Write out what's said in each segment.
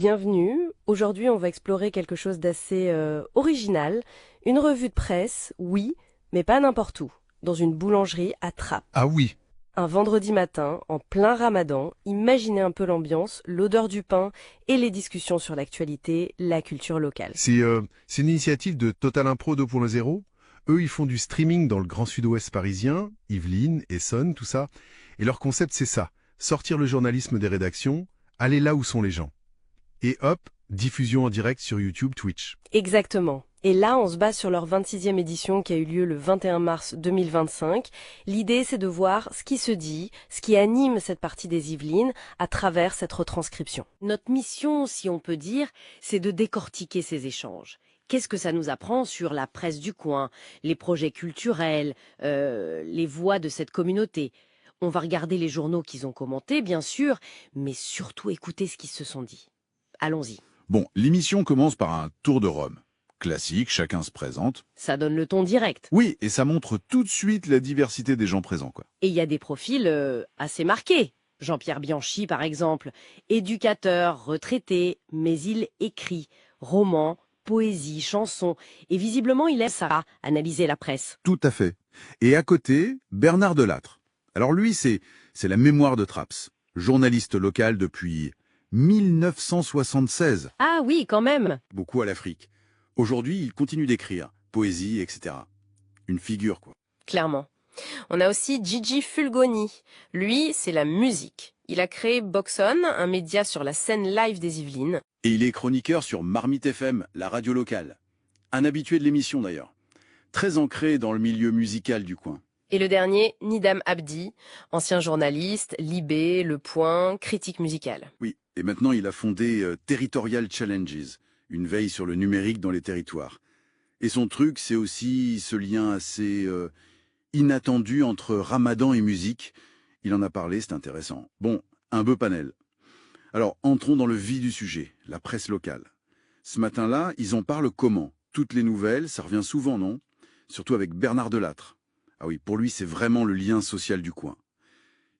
Bienvenue. Aujourd'hui, on va explorer quelque chose d'assez original. Une revue de presse, oui, mais pas n'importe où. Dans une boulangerie à Trappes. Ah oui, Un vendredi matin, en plein ramadan, imaginez un peu l'ambiance, l'odeur du pain et les discussions sur l'actualité, la culture locale. c'est une initiative de Total Impro 2.0. Eux, ils font du streaming dans le Grand Sud-Ouest parisien, Yvelines, Essonne, tout ça. Et leur concept, c'est ça. Sortir le journalisme des rédactions, aller là où sont les gens. Et hop, diffusion en direct sur YouTube, Twitch. Exactement. Et là, on se base sur leur 26e édition qui a eu lieu le 21 mars 2025. L'idée, c'est de voir ce qui se dit, ce qui anime cette partie des Yvelines à travers cette retranscription. Notre mission, si on peut dire, c'est de décortiquer ces échanges. Qu'est-ce que ça nous apprend sur la presse du coin, les projets culturels, les voix de cette communauté? On va regarder les journaux qu'ils ont commentés, bien sûr, mais surtout écouter ce qu'ils se sont dit. Allons-y. Bon, l'émission commence par un tour de Rome. Classique, chacun se présente. Ça donne le ton direct. Oui, et ça montre tout de suite la diversité des gens présents, quoi. Et il y a des profils assez marqués. Jean-Pierre Bianchi, par exemple, éducateur, retraité, mais il écrit romans, poésie, chansons. Et visiblement, il aime ça, analyser la presse. Tout à fait. Et à côté, Bernard Delattre. Alors lui, c'est la mémoire de Traps. Journaliste local depuis 1976. Ah oui, quand même. Beaucoup à l'Afrique. Aujourd'hui, il continue d'écrire. Poésie, etc. Une figure, quoi. Clairement. On a aussi Gigi Fulgoni. Lui, c'est la musique. Il a créé Boxon, un média sur la scène live des Yvelines. Et il est chroniqueur sur Marmite FM, la radio locale. Un habitué de l'émission d'ailleurs. Très ancré dans le milieu musical du coin. Et le dernier, Nidam Abdi, ancien journaliste, Libé, Le Point, critique musicale. Oui, et maintenant il a fondé Territorial Challenges, une veille sur le numérique dans les territoires. Et son truc, c'est aussi ce lien assez inattendu entre ramadan et musique. Il en a parlé, c'est intéressant. Bon, un beau panel. Alors, entrons dans le vif du sujet, la presse locale. Ce matin-là, ils en parlent comment? Toutes les nouvelles, ça revient souvent, non? Surtout avec Bernard Delattre. Ah oui, pour lui, c'est vraiment le lien social du coin.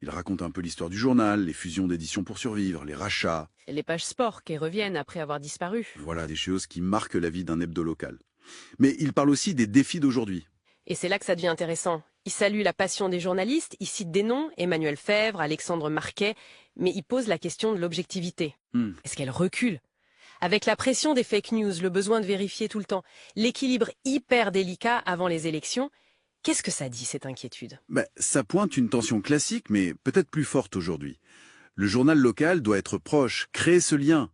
Il raconte un peu l'histoire du journal, les fusions d'éditions pour survivre, les rachats. Et les pages sport qui reviennent après avoir disparu. Voilà, des choses qui marquent la vie d'un hebdo local. Mais il parle aussi des défis d'aujourd'hui. Et c'est là que ça devient intéressant. Il salue la passion des journalistes, il cite des noms, Emmanuel Fèvre, Alexandre Marquet, mais il pose la question de l'objectivité. Est-ce qu'elle recule? Avec la pression des fake news, le besoin de vérifier tout le temps, l'équilibre hyper délicat avant les élections, qu'est-ce que ça dit, cette inquiétude? Ça pointe une tension classique, mais peut-être plus forte aujourd'hui. Le journal local doit être proche, créer ce lien,